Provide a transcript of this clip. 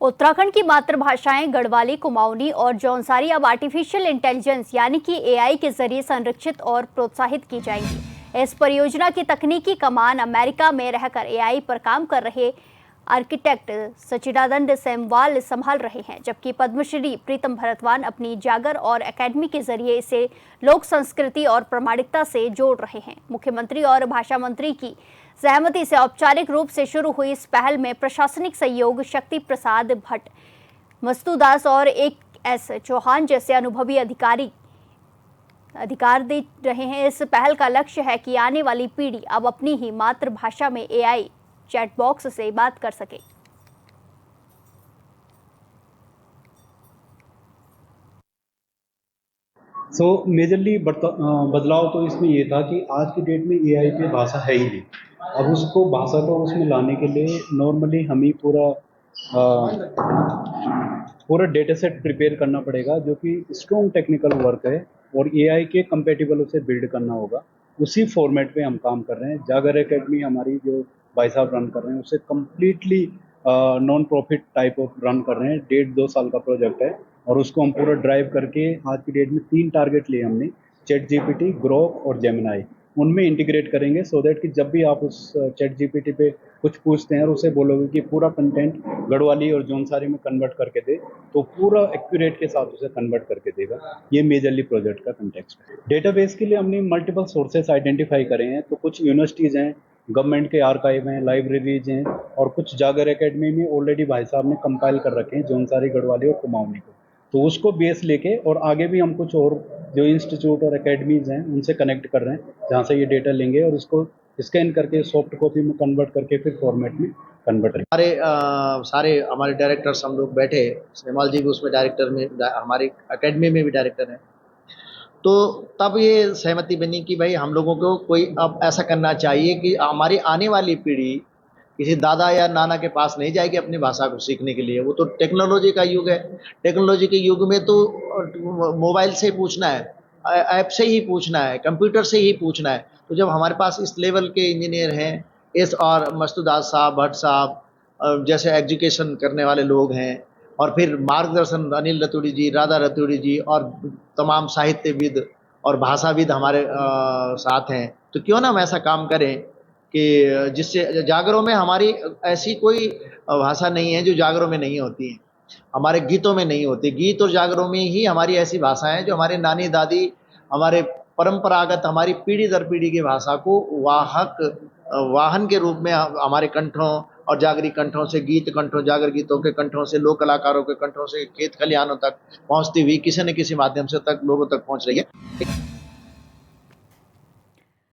उत्तराखंड की मातृभाषाएं गढ़वाली, कुमाऊनी और जौनसारी अब आर्टिफिशियल इंटेलिजेंस यानी कि एआई के जरिए संरक्षित और प्रोत्साहित की जाएंगी। इस परियोजना की तकनीकी कमान अमेरिका में रहकर एआई पर काम कर रहे आर्किटेक्ट सचिदानंद सेमवाल संभाल रहे हैं, जबकि पद्मश्री प्रीतम भरतवान अपनी जागर और एकेडमी के जरिए इसे लोक संस्कृति और प्रामाणिकता से जोड़ रहे हैं। मुख्यमंत्री और भाषा मंत्री की सहमति से औपचारिक रूप से शुरू हुई इस पहल में प्रशासनिक सहयोग शक्ति प्रसाद भट्ट, मस्तूदास और एक चौहान जैसे अनुभवी अधिकार दे रहे हैं। इस पहल का लक्ष्य है कि आने वाली पीढ़ी अब अपनी ही मातृभाषा में एआई चैट बॉक्स से बात कर सके। मेजरली बदलाव तो इसमें ये था कि आज की डेट में एआई पे भाषा है ही नहीं। अब उसको भाषा को उसमें लाने के लिए नॉर्मली हमें पूरा डेटा सेट प्रिपेयर करना पड़ेगा, जो कि स्ट्रॉन्ग टेक्निकल वर्क है और एआई के कंपेटिबल उसे बिल्ड करना होगा। उसी फॉर्मेट पे हम काम कर रहे हैं। जागर एकेडमी हमारी जो भाई साहब रन कर रहे हैं उसे completely non profit type of run कर रहे हैं। 1.5-2 साल का प्रोजेक्ट है और उसको हम पूरा ड्राइव करके आज की डेट में 3 टारगेट लिए हमने, चैट जीपीटी, ग्रोक और जेमिनाई। उनमें इंटीग्रेट करेंगे सो दैट कि जब भी आप उस चैट जीपीटी पे कुछ पूछते हैं और उसे बोलोगे कि पूरा कंटेंट गढ़वाली और जौनसारी में कन्वर्ट करके दे, तो पूरा एक्यूरेट के साथ उसे कन्वर्ट करके देगा। ये मेजरली प्रोजेक्ट का कंटेक्स्ट है। डेटाबेस के लिए हमने मल्टीपल सोर्सेस आइडेंटिफाई करे हैं। तो कुछ यूनिवर्सिटीज़ हैं, गवर्नमेंट के आर्काइव हैं, लाइब्रेरीज हैं और कुछ जागर एकेडमी में ऑलरेडी भाई साहब ने कंपाइल कर रखे हैं जौनसारी, गढ़वाली और कुमाऊनी को। तो उसको बेस लेके और आगे भी हम कुछ और जो इंस्टीट्यूट और एकेडमीज हैं उनसे कनेक्ट कर रहे हैं, जहाँ से ये डेटा लेंगे और इसको स्कैन करके सॉफ्ट कॉपी में कन्वर्ट करके फिर फॉर्मेट में कन्वर्ट करेंगे। सारे हमारे डायरेक्टर्स हम लोग बैठे, सेमवाल जी भी उसमें डायरेक्टर में, हमारी एकेडमी में भी डायरेक्टर हैं। तो तब ये सहमति बनी कि भाई हम लोगों को कोई अब ऐसा करना चाहिए कि हमारी आने वाली पीढ़ी किसी दादा या नाना के पास नहीं जाएगी अपनी भाषा को सीखने के लिए। वो तो टेक्नोलॉजी का युग है। टेक्नोलॉजी के युग में तो मोबाइल से ही पूछना है, ऐप से ही पूछना है, कंप्यूटर से ही पूछना है। तो जब हमारे पास इस लेवल के इंजीनियर हैं, एस और मस्तूदास साहब, भट्ट साहब जैसे एजुकेशन करने वाले लोग हैं, और फिर मार्गदर्शन अनिल रतूड़ी जी, राधा रतूड़ी जी और तमाम साहित्यविद और भाषाविद हमारे साथ हैं, तो क्यों ना हम ऐसा काम करें कि जिससे जागरों में हमारी ऐसी कोई भाषा नहीं है जो जागरों में नहीं होती है, हमारे गीतों में नहीं होती। गीत और जागरों में ही हमारी ऐसी भाषाएं हैं जो हमारे नानी दादी, हमारे परंपरागत, हमारी पीढ़ी दर पीढ़ी की भाषा को वाहन के रूप में हमारे कंठों और जागरी कंठों से, गीत कंठों, जागर गीतों के कंठों से, लोक कलाकारों के कंठों से खेत खलिहानों तक पहुंचती हुई किसी न किसी माध्यम से तक लोगों तक पहुंच रही है।